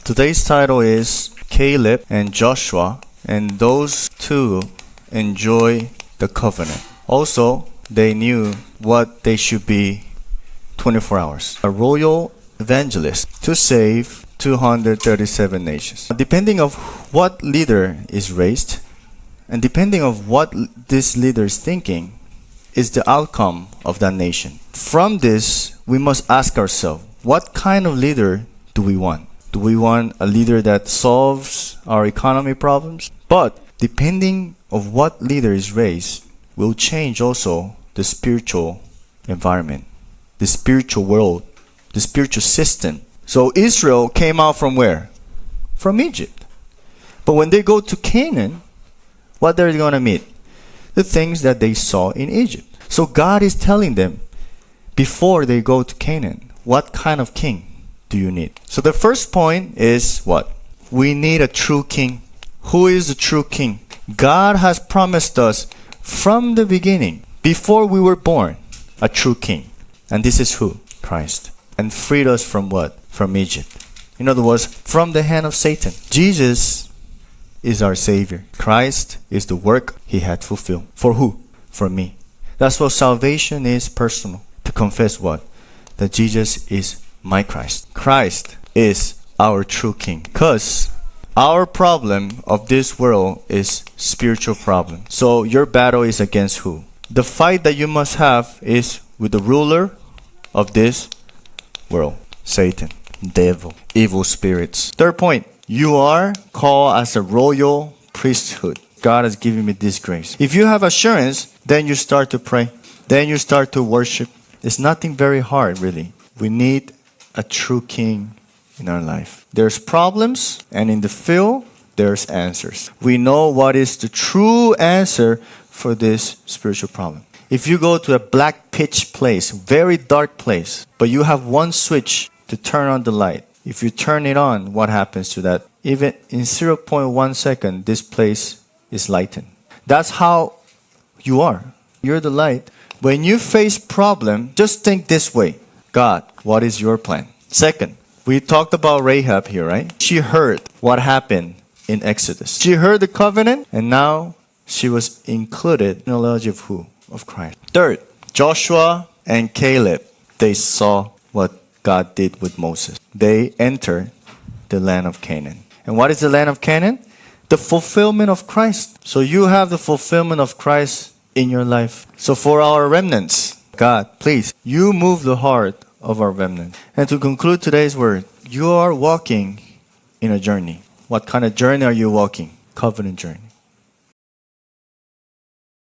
Today's title is Caleb and Joshua, and those two enjoy the covenant. Also, they knew what they should be 24 hours. A royal evangelist to save 237 nations. Depending of what leader is raised, and depending of what this leader is thinking, is the outcome of that nation. From this, we must ask ourselves, what kind of leader do we want? Do we want a leader that solves our economy problems? But depending of what leader is raised, will change also the spiritual environment, the spiritual world, the spiritual system. So Israel came out from where? From Egypt. But when they go to Canaan, what they're going to meet? The things that they saw in Egypt. So God is telling them, before they go to Canaan, what kind of king do you need? So the first point is what? We need a true king. Who is the true king? God has promised us from the beginning, before we were born, a true king. And this is who? Christ. And freed us from what? From Egypt. In other words, from the hand of Satan. Jesus is our Savior. Christ is the work He had fulfilled. For who? For me. That's what salvation is, personal. To confess what? That Jesus is my Christ. Christ is our true king. Because our problem of this world is spiritual problem. So your battle is against who? The fight that you must have is with the ruler of this world. Satan, devil, evil spirits. Third point, you are called as a royal priesthood. God has given me this grace. If you have assurance, then you start to pray. Then you start to worship. It's nothing very hard, really. We need a true king in our life. There's problems, and in the field, there's answers. We know what is the true answer for this spiritual problem. If you go to a black pitch place, very dark place, but you have one switch to turn on the light. If you turn it on, what happens to that? Even in 0.1 second, this place is lightened. That's how you are. You're the light. When you face problem, just think this way. God, what is your plan? Second, we talked about Rahab here, right? She heard what happened in Exodus. She heard the covenant, and now she was included in the knowledge of who? Of Christ. Third, Joshua and Caleb, they saw what God did with Moses. They entered the land of Canaan. And what is the land of Canaan? The fulfillment of Christ. So you have the fulfillment of Christ in your life. So for our remnants, God, please, you move the heart of our remnant. And to conclude today's word, you are walking in a journey. What kind of journey are you walking? Covenant journey.